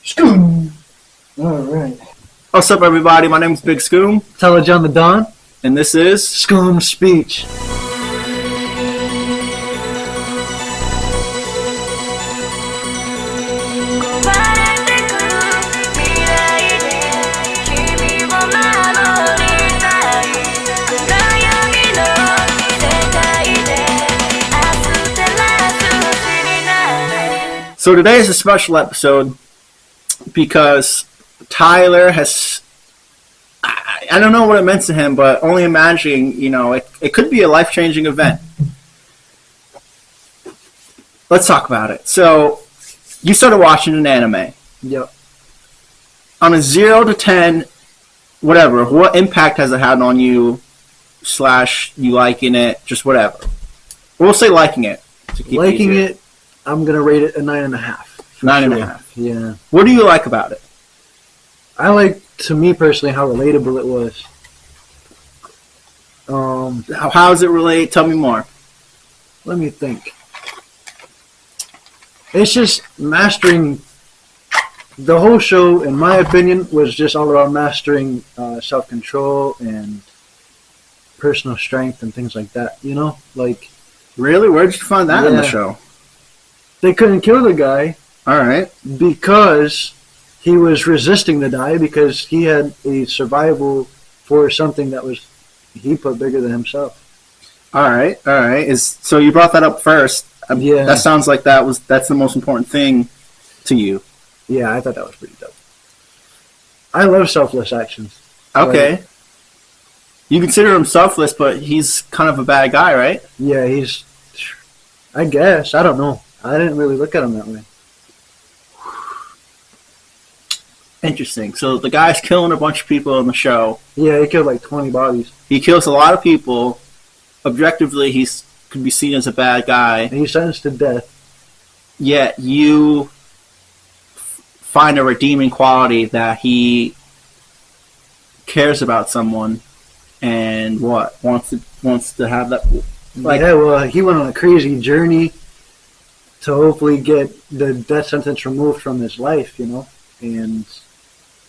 Skoom. All right. What's up, everybody? My name is Big Skoom, Telejohn the Don. and this is Skoom Speech. So today is a special episode because Tyler has, I don't know what it meant to him, but only imagining, it could be a life-changing event. Let's talk about it. So, you started watching an anime. Yep. On a 0 to 10, whatever, what impact has it had on you, / you liking it, just whatever? We'll say liking it. To keep Liking easier. it, I'm going to rate it a 9.5. 9.5. Yeah. What do you like about it? I like, to me personally, how relatable it was. How does it relate? Tell me more. Let me think. It's just mastering. The whole show, in my opinion, was just all about mastering self-control and personal strength and things like that. You know? Like, Really? Where did you find that in the Yeah. show? they couldn't kill the guy All right. because he was resisting to die because he had a survival for something that was he put bigger than himself. All right. So you brought that up first. Yeah. That sounds like that's the most important thing to you. Yeah, I thought that was pretty dope. I love selfless actions. Okay. You consider him selfless, but he's kind of a bad guy, right? Yeah, he's. I guess. I don't know. I didn't really look at him that way. Interesting. So the guy's killing a bunch of people in the show. Yeah, he killed like 20 bodies. He kills a lot of people. Objectively, he could be seen as a bad guy. And he's sentenced to death. Yet you find a redeeming quality that he cares about someone and wants to have that. Yeah, well, he went on a crazy journey to hopefully get the death sentence removed from his life, you know? And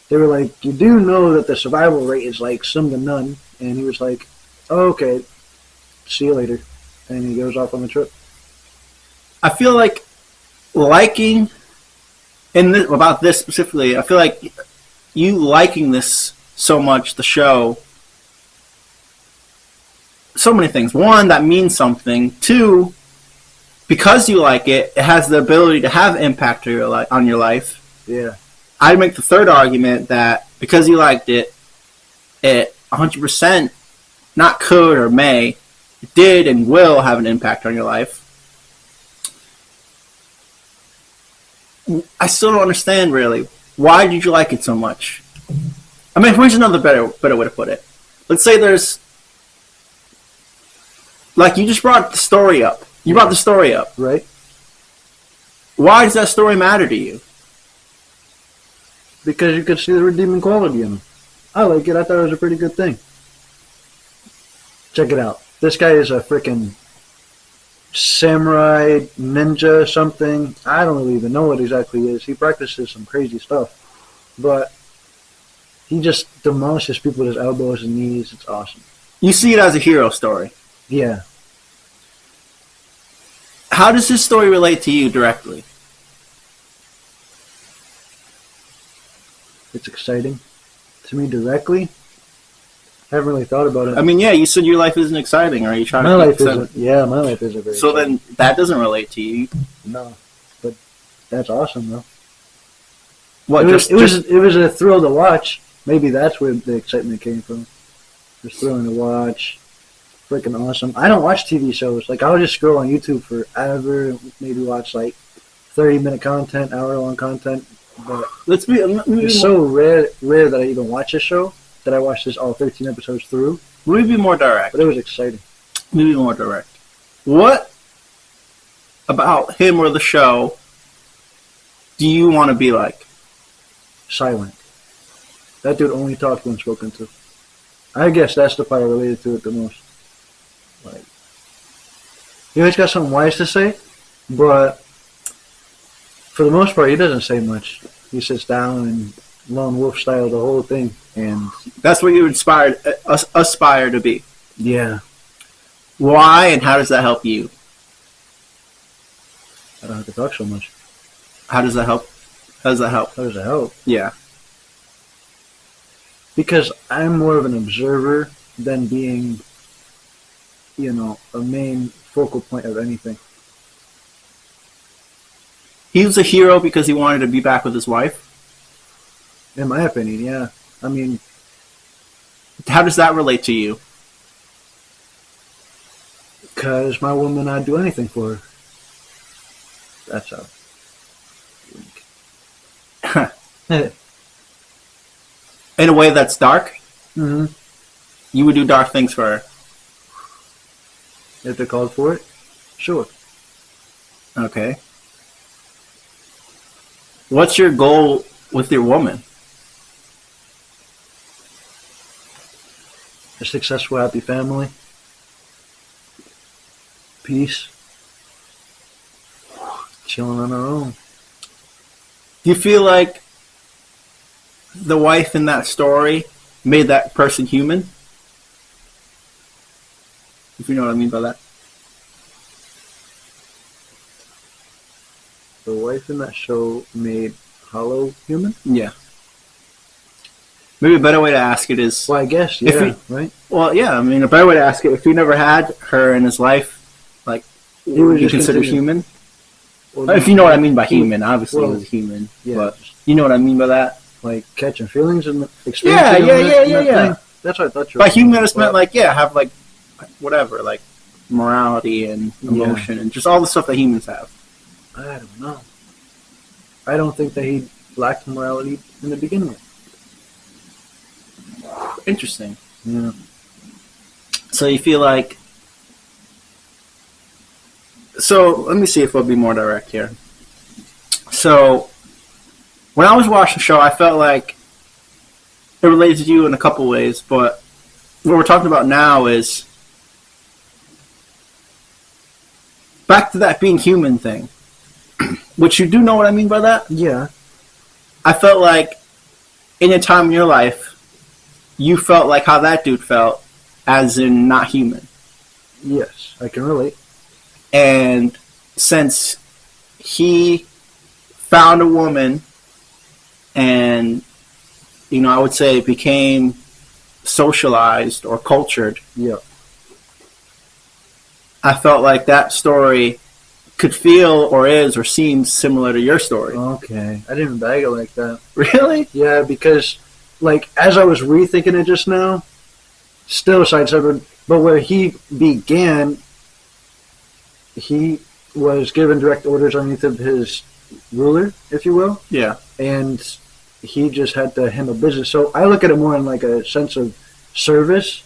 they were like, you do know that the survival rate is like slim to none. And he was like, oh, okay, see you later. And he goes off on the trip. I feel like liking about this specifically. I feel like you liking this so much, the show. So many things. One, that means something. Two, because you like it, it has the ability to have impact on your life. Yeah. I'd make the third argument that because you liked it, it 100% not could or may, it did and will have an impact on your life. I still don't understand, really. Why did you like it so much? I mean, here's another better way to put it. Let's say there's... Like, you just brought the story up. You brought the story up. Right? Why does that story matter to you? Because you could see the redeeming quality in him. I like it. I thought it was a pretty good thing. Check it out. This guy is a freaking samurai, ninja, something. I don't really even know what exactly he is. He practices some crazy stuff. But he just demolishes people with his elbows and knees. It's awesome. You see it as a hero story. Yeah. How does this story relate to you directly? It's exciting. To me directly, I haven't really thought about it. I mean, yeah, you said your life isn't exciting. Are you trying my to life keep isn't. Yeah, my life isn't very So exciting. then that doesn't relate to you. No. But that's awesome, though. What? It was a thrill to watch. Maybe that's where the excitement came from. It was thrilling to watch. Freaking awesome. I don't watch TV shows. Like, I'll just scroll on YouTube forever, maybe watch like 30-minute content, hour-long content. But it's so rare that I even watch a show that I watched all 13 episodes through. Let me be more direct. But it was exciting. Maybe more direct. What about him or the show do you want to be like? Silent. That dude only talks when spoken to. I guess that's the part I related to it the most. Like, he always got something wise to say, but for the most part, he doesn't say much. He sits down and lone wolf style the whole thing, and That's what you aspire to be. yeah, Why and how does that help you? I don't have to talk so much. How does that help? How does that help? How does it help? Yeah. Because I'm more of an observer than being, a main focal point of anything. He was a hero because he wanted to be back with his wife. In my opinion, yeah. I mean, How does that relate to you? because my woman, I'd do anything for her. That's how. In a way that's dark? Mm-hmm. You would do dark things for her. If they're called for it, sure. Okay. What's your goal with your woman? A successful, happy family. Peace. Chilling on our own. Do you feel like the wife in that story made that person human? If you know what I mean by that. The wife in that show made Hollow human? Yeah. Maybe a better way to ask it is... Well, I guess, If yeah, right? Well, yeah, I mean, a better way to ask it, if he never had her in his life, like, He would would you just consider continue. human? Well, If you know what I mean by he would- human, obviously well, he was a human. yeah. But you know what I mean by that? Like catching feelings and Yeah, experiencing yeah, them yeah, in yeah, that yeah. thing. That's what I thought you By were human, I saying. just meant, like, yeah, have, like, whatever, like, morality and emotion and just all the stuff that humans have. I don't know. I don't think that he lacked morality in the beginning. Interesting. Yeah. So you feel like... So, let me see if I'll be more direct here. So, when I was watching the show, I felt like it related to you in a couple ways, but what we're talking about now is back to that being human thing, which you do know what I mean by that? Yeah. I felt like in a time in your life, you felt like how that dude felt, as in not human. Yes, I can relate. And since he found a woman and, I would say became socialized or cultured, Yeah. I felt like that story could feel or is or seems similar to your story. Okay. I didn't even bag it like that. Really? Yeah, because, like, as I was rethinking it just now, still side-sided, but where he began, he was given direct orders underneath of his ruler, if you will, Yeah. and he just had to handle business. So I look at it more in like a sense of service.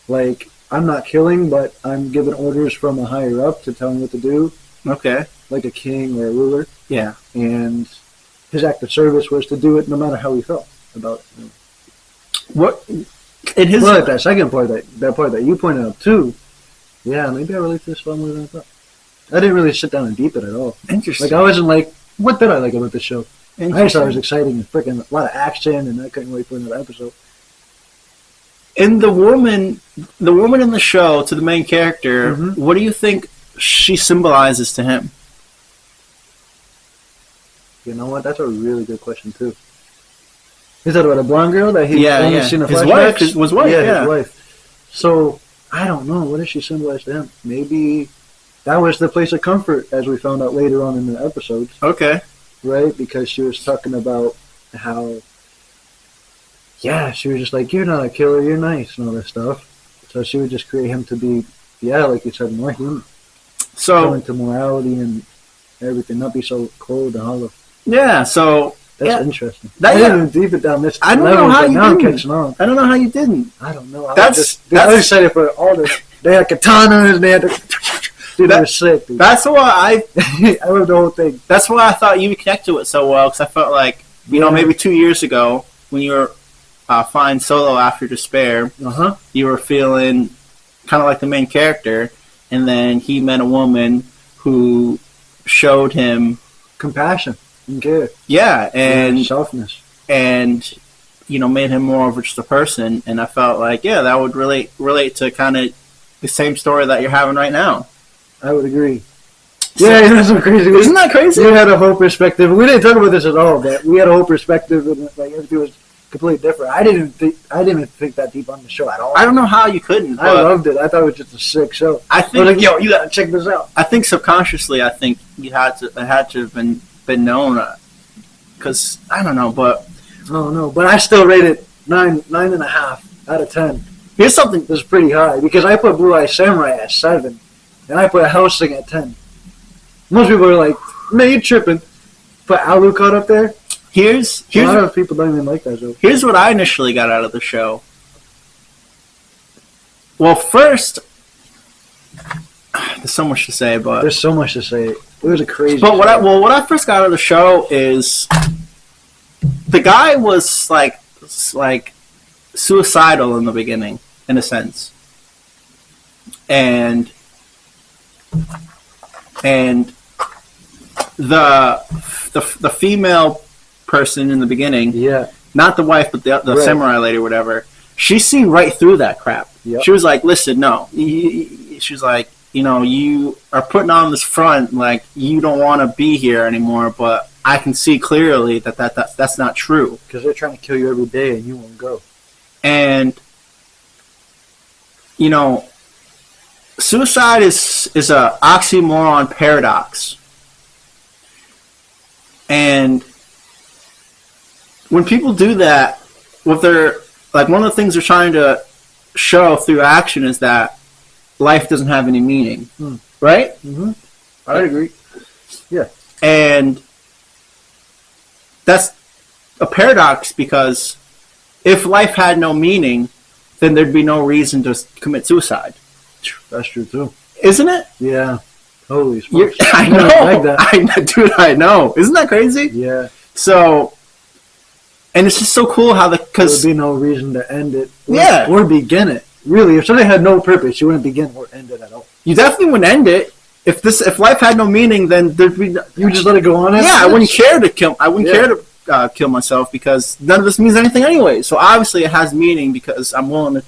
Like, I'm not killing, but I'm giving orders from a higher up to tell me what to do, Okay. like a king or a ruler. Yeah. And his act of service was to do it no matter how he felt about it. What in his Well, that second part, that part that you pointed out too, yeah, maybe I relate to this far more than I thought. I didn't really sit down and deep it at all. interesting. Like, I wasn't like, what did I like about this show? I just thought it was Interesting. exciting and freaking a lot of action, and I couldn't wait for another episode. And the woman in the show to the main character, Mhm. what do you think she symbolizes to him? You know what? That's a really good question too. Is that about a blonde girl that he Yeah, only yeah. seen in His flashbacks? wife, his wife, yeah. his wife. So I don't know. What does she symbolize to him? Maybe that was the place of comfort, as we found out later on in the episodes, Okay. right? Because she was talking about how, yeah, she was just like, "You're not a killer. You're nice," and all this stuff. So she would just create him to be, yeah, like you said, more human, go So into morality and everything, not be so cold and hollow. yeah, so That's yeah, interesting. that- I yeah. didn't even deep it down this I don't level, know how but you now I'm didn't. catching on. I don't know how you didn't. I don't know. I That's- was excited for all this. They had katanas and they had to. Dude, that was sick, dude. That's why I loved the whole thing. that's why I thought you would connect to it so well, because I felt like maybe 2 years ago when you were flying solo after Despair, Uh-huh. you were feeling kind of like the main character, and then he met a woman who showed him Compassion. Didn't care. Yeah, and softness. And made him more of just a person. And I felt like, that would relate to kind of the same story that you're having right now. I would agree. So, that's so crazy. Isn't that crazy? We had a whole perspective. We didn't talk about this at all, but we had a whole perspective, and like everything was completely different. I didn't even think that deep on the show at all. I don't know how you couldn't. I loved it. I thought it was just a sick show. I was like, yo, you gotta check this out. I think subconsciously, it had to have been known, because I don't know, but but I still rate it 9.5 out of 10. Here's something that's pretty high because I put Blue Eye Samurai at 7, and I put Hellsing at 10. Most people are like, man, you're tripping. Put Alucard up there. Here's a lot of people don't even like that show. Here's what I initially got out of the show. Well, first, there's so much to say, but there's so much to say. It was a crazy. But what I first got out of the show is the guy was like suicidal in the beginning, in a sense, and the female person in the beginning, not the wife, but the samurai lady or whatever, she seen right through that crap. She was like, listen, no. She was like, you are putting on this front like you don't want to be here anymore, but I can see clearly that's not true. Because they're trying to kill you every day and you won't go. And, suicide is a oxymoron paradox. And when people do that, what they're like, one of the things they're trying to show through action is that life doesn't have any meaning, right? Mm-hmm. I agree. Yeah, and that's a paradox because if life had no meaning, then there'd be no reason to commit suicide. That's true too, isn't it? Yeah. Holy smokes! I know, like that. Dude. I know. Isn't that crazy? Yeah. So, and it's just so cool how because there'd be no reason to end it, or begin it. Really, if something had no purpose, you wouldn't begin or end it at all. You definitely wouldn't end it. If life had no meaning, then there'd be you just let it go on. I wouldn't care to kill. I wouldn't care to kill myself because none of this means anything anyway. So obviously, it has meaning because I'm willing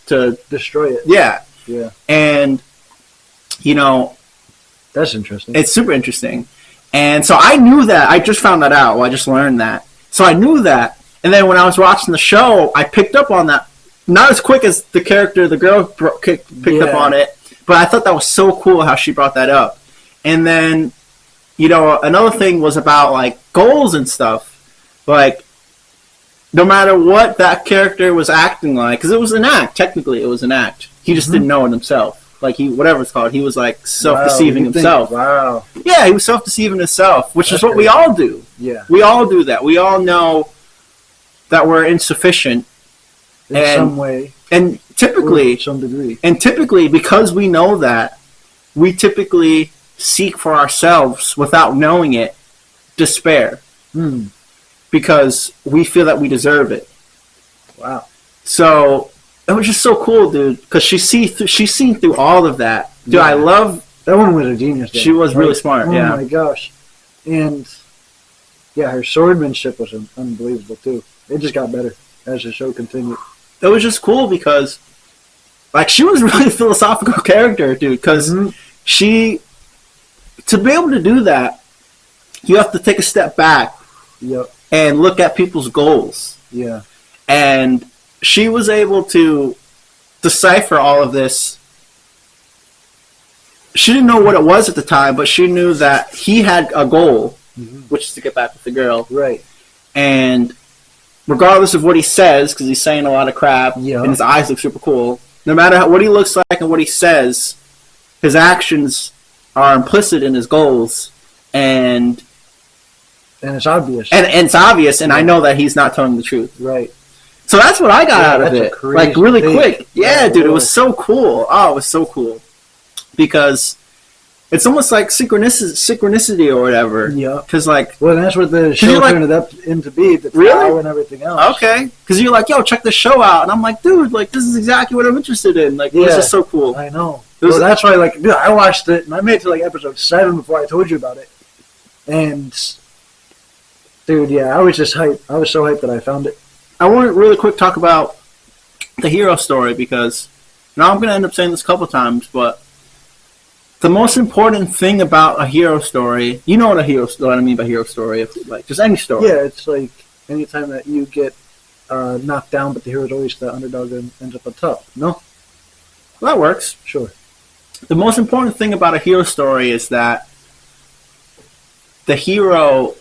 to destroy it. Yeah. Yeah. And that's interesting. It's super interesting. And so I knew that. I just found that out. Well, I just learned that. So I knew that. And then when I was watching the show, I picked up on that. Not as quick as the girl picked up on it, but I thought that was so cool how she brought that up. And then, another thing was about like goals and stuff. Like, no matter what that character was acting like, because it was an act. Technically, it was an act. He just didn't know it himself. Like whatever it's called, he was like self-deceiving himself. Wow. Yeah, he was self-deceiving himself, which is what we all do. Yeah. We all do that. We all know that we're insufficient. In some way. And typically, to some degree. And typically, because we know that, we typically seek for ourselves, without knowing it, despair. Because we feel that we deserve it. Wow. So it was just so cool, dude. Because she's seen through all of that. Dude, I love... That woman was a genius. She was really smart, Oh my gosh. And, her swordmanship was unbelievable, too. It just got better as the show continued. It was just cool because, like, she was really a philosophical character, dude. Because to be able to do that, you have to take a step back and look at people's goals. Yeah. And she was able to decipher all of this. She didn't know what it was at the time, but she knew that he had a goal, which is to get back with the girl. Right. And regardless of what he says, because he's saying a lot of crap, and his eyes look super cool, no matter what he looks like and what he says, his actions are implicit in his goals, and it's obvious. And it's obvious, and I know that he's not telling the truth. Right. So that's what I got out of it. Like, really quick. Yeah, dude, it was so cool. Oh, it was so cool. Because it's almost like synchronicity or whatever. Yeah. Because, like... Well, that's what the show turned it up into be. The really? And everything else. Okay. Because you're like, yo, check this show out. And I'm like, dude, like, this is exactly what I'm interested in. Like, this is so cool. I know. Well, that's why, like, dude, I watched it, and I made it to, like, episode 7 before I told you about it. And Dude, yeah, I was just hyped. I was so hyped that I found it. I want to really quick talk about the hero story because now I'm going to end up saying this a couple times, but the most important thing about a hero story, you know what I mean by hero story, if, like just any story. Yeah, it's like anytime that you get knocked down, but the hero's always the underdog and ends up on top. No? Well, that works. Sure. The most important thing about a hero story is that the hero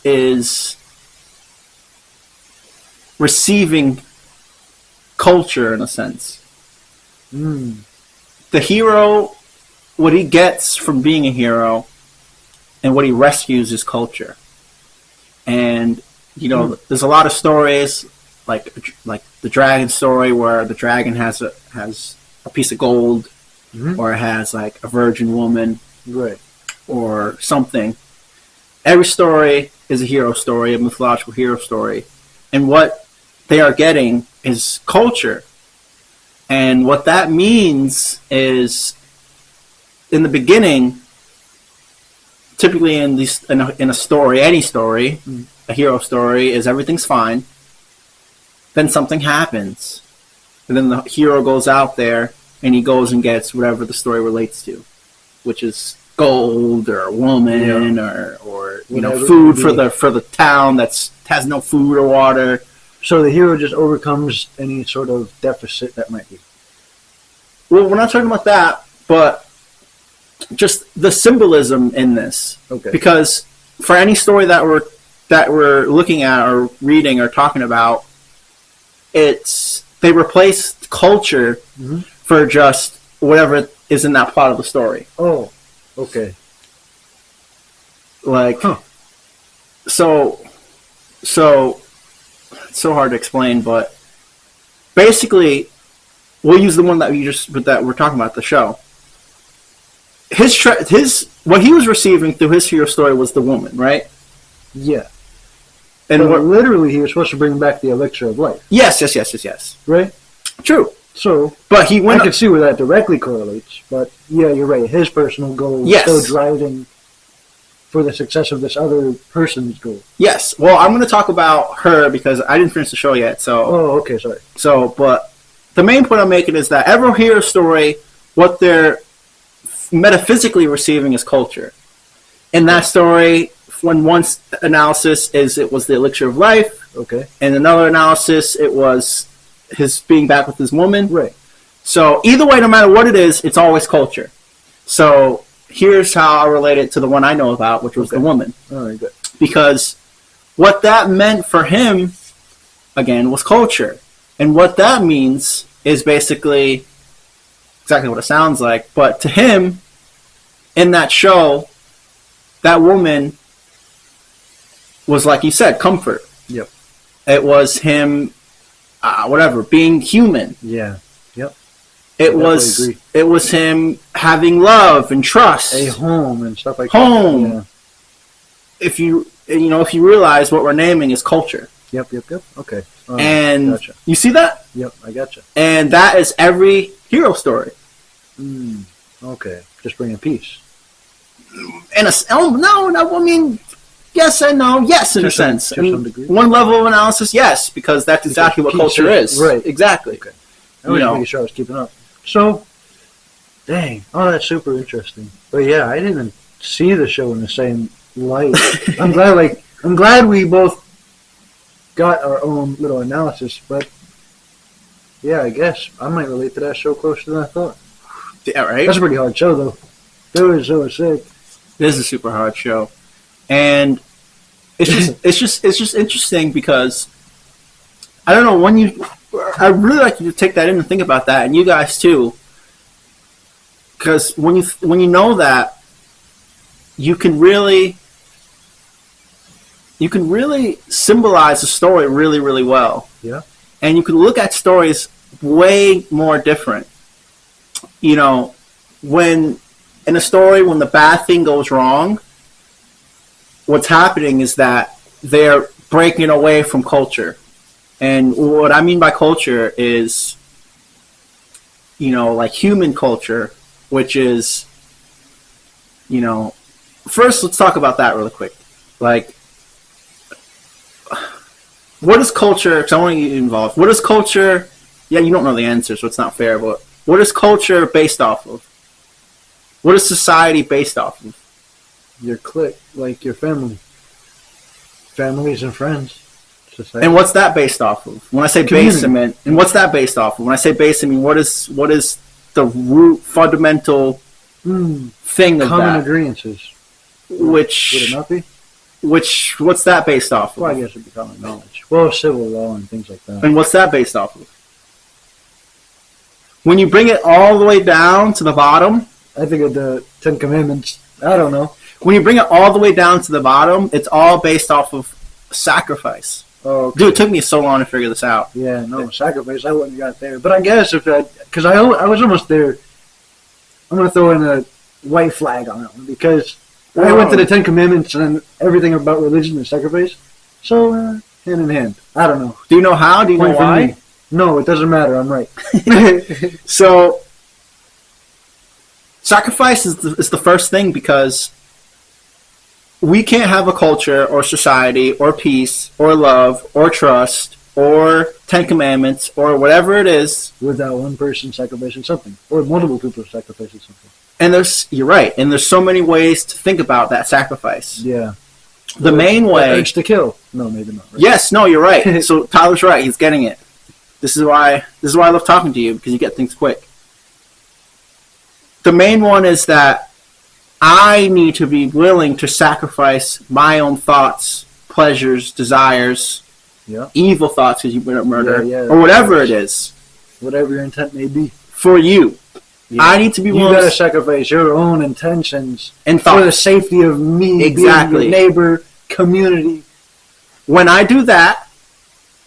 is receiving culture in a sense. The hero, what he gets from being a hero and what he rescues is culture. And, you know, there's a lot of stories like the dragon story where the dragon has a piece of gold or it has like a virgin woman Right. or something. Every story is a hero story, a mythological hero story. And what they are getting is culture. And what that means is, in the beginning, typically in a story, any story, a hero story, is everything's fine. Then something happens. And then the hero goes out there and he goes and gets whatever the story relates to, which is gold or a woman or you know, food for the town that has no food or water. So the hero just overcomes any sort of deficit that might be. Well, we're not talking about that, but just the symbolism in this. Okay. Because for any story that we're looking at or reading or talking about, they replace culture for just whatever is in that plot of the story. Oh, okay. Like, so it's so hard to explain, but basically, we'll use the one that we're talking about, the show. What he was receiving through his hero story was the woman, right? Yeah. And but literally, he was supposed to bring back the elixir of life. Yes. Right? True. So, but I can see where that directly correlates. But yeah, you're right. His personal goal is still driving for the success of this other person's goal. Yes. Well, I'm going to talk about her because I didn't finish the show yet. So. Oh, okay. Sorry. So, but the main point I'm making is that every hero story, what they're metaphysically receiving is culture. In that story, one analysis is it was the elixir of life. Okay. And another analysis, it was his being back with his woman. Right. So either way, no matter what it is, it's always culture. So here's how I relate it to the one I know about, which was the woman. All right, good. Because what that meant for him, again, was culture. And what that means is basically exactly what it sounds like. But to him, in that show, that woman was, like you said, comfort. Yep. It was him, being human. Yeah. Yep. It was him having love and trust. A home and stuff like that. Yeah. If you realize what we're naming is culture. Yep. Okay. And gotcha. You see that? Yep, I gotcha. And that is every hero story. Okay. Just bringing peace. Yes and no. Yes, in a sense. Some degree. One level of analysis, yes, because that's exactly what culture is. Right. Exactly. Okay. I was making sure I was keeping up. So, dang. Oh, that's super interesting. But yeah, I didn't see the show in the same light. I'm glad we both got our own little analysis, but yeah, I guess I might relate to that show closer than I thought. Yeah, right? That's a pretty hard show, though. It was so sick. It is a super hard show. And it's just interesting because I don't know, I really like you to take that in and think about that, and you guys too, because when you know that, you can really symbolize a story really, really well. Yeah. And you can look at stories way more different. You know, in a story, when the bad thing goes wrong, what's happening is that they're breaking away from culture. And what I mean by culture is, like human culture, which is, first let's talk about that really quick. Like, what is culture? Because I want to get involved. What is culture? Yeah, you don't know the answer, so it's not fair. But what is culture based off of? What is society based off of? Your clique, like your family, families and friends. Society. And what's that based off of? When I say base, I mean, and what's that based off of? When I say base, I mean what is the root fundamental thing of common that? agreements. Which would it not be? What's that based off of? Well, I guess it'd be common knowledge. Well, civil law and things like that. And what's that based off of? When you bring it all the way down to the bottom, I think of the Ten Commandments. I don't know. When you bring it all the way down to the bottom, it's all based off of sacrifice. Oh, okay. Dude, it took me so long to figure this out. Yeah, no, sacrifice, I wouldn't have got there. But I guess because I was almost there, I'm going to throw in a white flag on that one because I went to the Ten Commandments and everything about religion and sacrifice. So, hand in hand. I don't know. Do you know how? Do you know why? Me. No, it doesn't matter. I'm right. So, sacrifice is the first thing because we can't have a culture or society or peace or love or trust or Ten Commandments or whatever it is without one person sacrificing something or multiple people sacrificing something. And you're right. And there's so many ways to think about that sacrifice. Yeah. The main way. Urge to kill. No, maybe not. Right? Yes. No, you're right. So Tyler's right. He's getting it. This is why I love talking to you because you get things quick. The main one is that I need to be willing to sacrifice my own thoughts, pleasures, desires, evil thoughts because you bring up murder, or whatever it is. Whatever your intent may be. For you. Yeah. I need to be willing. You got to sacrifice your own intentions and thoughts. For the safety of me, exactly. Being your neighbor, community. When I do that,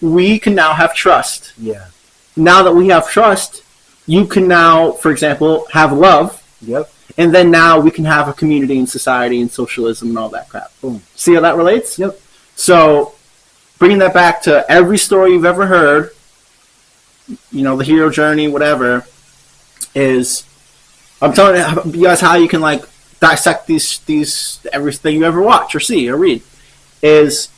we can now have trust. Yeah. Now that we have trust, you can now, for example, have love. Yep. And then now we can have a community and society and socialism and all that crap. Boom. See how that relates? Yep. So, bringing that back to every story you've ever heard, the hero journey, whatever, is I'm telling you guys how you can dissect these everything you ever watch or see or read is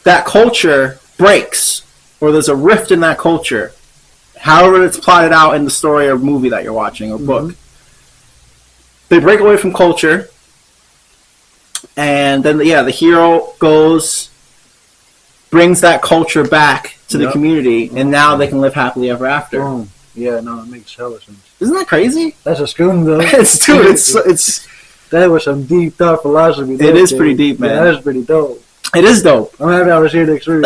that culture breaks or there's a rift in that culture. However it's plotted out in the story or movie that you're watching or book. They break away from culture and then the hero goes, brings that culture back to the community and now they can live happily ever after. Boom. Yeah, no, it makes hella sense. Isn't that crazy? That's a Skoom though. it's that was some deep thought philosophy. It is pretty deep, man. Yeah, that is pretty dope. It is dope. I'm happy I was here next week.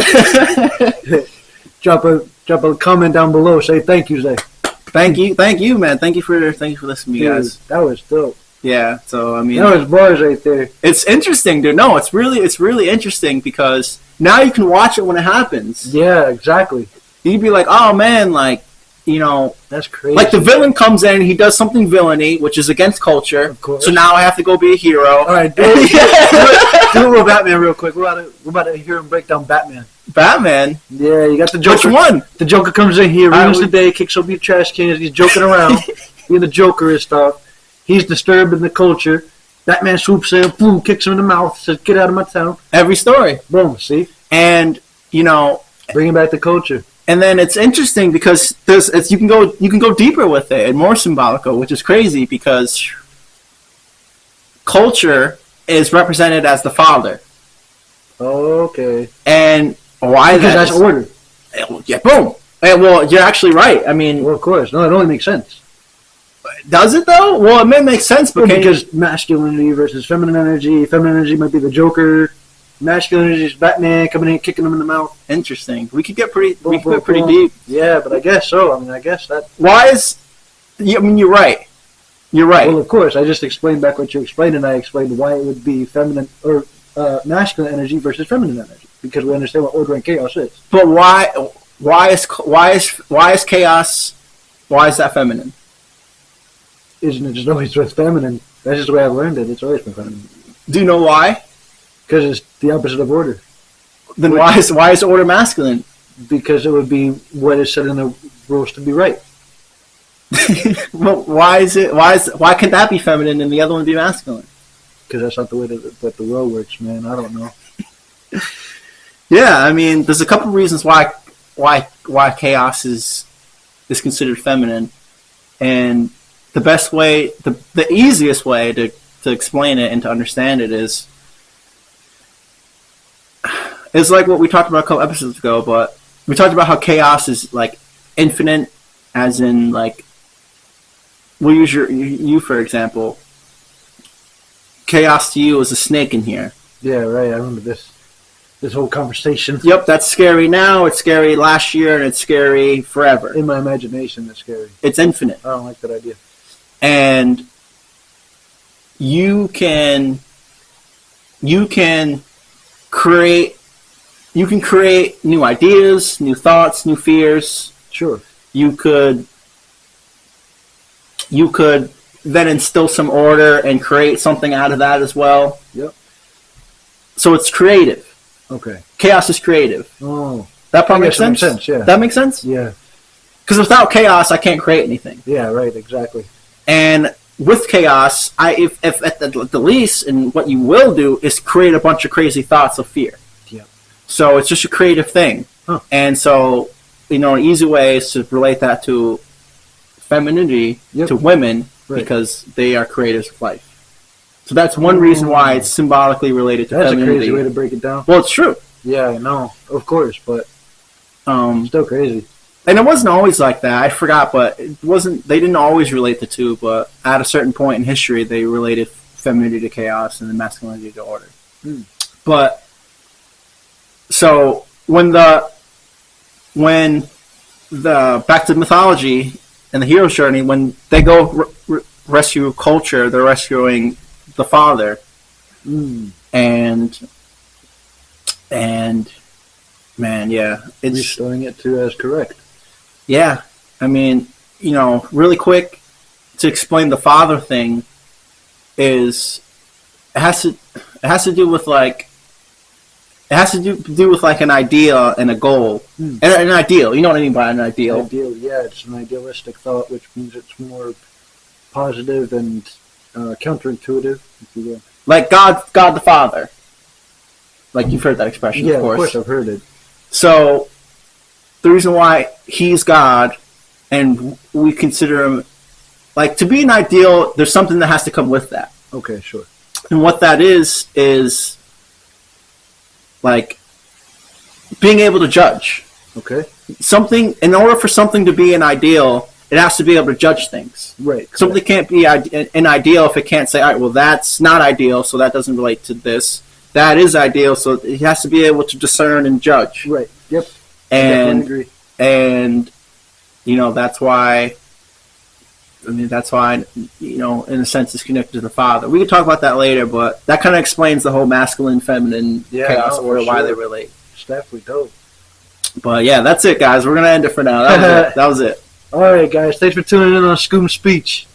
Drop a comment down below. Say thank you, Zay. Thank you, man. Thank you for listening to me, guys. That was dope. Yeah. So I mean, that was bars right there. It's interesting, dude. No, it's really interesting because now you can watch it when it happens. Yeah, exactly. You'd be like, oh man, that's crazy. Like the villain comes in, he does something villainy, which is against culture. Of course. So now I have to go be a hero. All right, do a little Batman real quick. We're about to hear him break down Batman. Batman? Yeah, you got the Joker. Which one? The Joker comes in here, ruins the day, kicks up your trash cans. He's joking around. Being the Joker and stuff. He's disturbing the culture. Batman swoops in, boom, kicks him in the mouth, says, "Get out of my town." Every story. Boom. See. And bringing back the culture. And then it's interesting because you can go deeper with it and more symbolical, which is crazy because culture is represented as the father. Okay. And why? Because that's order. Yeah. Boom. Well, you're actually right. I mean, well, of course. No, it only makes sense. Does it though? Well, it may make sense because masculinity versus feminine energy. Feminine energy might be the Joker. Masculine energy is Batman coming in, kicking him in the mouth. Interesting. We could get pretty deep. Yeah, but I guess so. I mean, I guess that. Why is? I mean, you're right. You're right. Well, of course. I just explained back what you explained, and I explained why it would be feminine or masculine energy versus feminine energy because we understand what order and chaos is. But why is chaos? Why is that feminine? Isn't it just always what's feminine? That's just the way I've learned it. It's always been feminine. Do you know why? Because it's the opposite of order. Then why is order masculine? Because it would be what is said in the rules to be right. Well, why can that be feminine and the other one be masculine? Because that's not the way that the world works, man. I don't know. Yeah, I mean, there's a couple reasons why chaos is considered feminine, and the best way, the easiest way to explain it and to understand it is like what we talked about a couple episodes ago. But we talked about how chaos is like infinite, as in like we'll use you for example. Chaos to you is a snake in here. Yeah, right. I remember this whole conversation. Yep, that's scary now. It's scary last year, and it's scary forever. In my imagination, it's scary. It's infinite. I don't like that idea. And you can create new ideas, new thoughts, new fears. Sure. You could then instill some order and create something out of that as well. Yep. So it's creative. Okay. Chaos is creative. Oh. That part makes sense? Makes sense, yeah. That makes sense? Yeah. Because without chaos, I can't create anything. Yeah, right, exactly. And with chaos, if at the least, and what you will do is create a bunch of crazy thoughts of fear. Yeah. So it's just a creative thing. Huh. And so, an easy way is to relate that to femininity, to women, right, because they are creators of life. So that's one reason why it's symbolically related to femininity. That's a crazy way to break it down. Well, it's true. Yeah, I know. Of course, but still crazy. And it wasn't always like that. I forgot, but it wasn't. They didn't always relate the two, but at a certain point in history, they related femininity to chaos and then masculinity to order. But so when the back to mythology and the hero's journey, when they go rescue culture, they're rescuing the father, and man, yeah, it's restoring it to as correct. Yeah, I mean, really quick to explain the father thing is it has to do with like an idea and a goal. And an ideal. You know what I mean by an ideal? Ideal, yeah, it's an idealistic thought, which means it's more positive and counterintuitive, if you will. Like God the Father. Like you've heard that expression, yeah, of course. Of course I've heard it. So the reason why he's God and we consider him, like, to be an ideal, there's something that has to come with that. Okay, sure. And what that is like being able to judge. Okay. Something, in order for something to be an ideal, it has to be able to judge things. Right. Something can't be an ideal if it can't say, all right, well, that's not ideal, so that doesn't relate to this. That is ideal, so it has to be able to discern and judge. Right. Yep. And agree. And that's why. That's why in a sense, it's connected to the father. We can talk about that later, but that kind of explains the whole masculine, feminine chaos order, why they relate. It's definitely dope. But yeah, that's it, guys. We're gonna end it for now. That was it. All right, guys. Thanks for tuning in on Skoom Speech.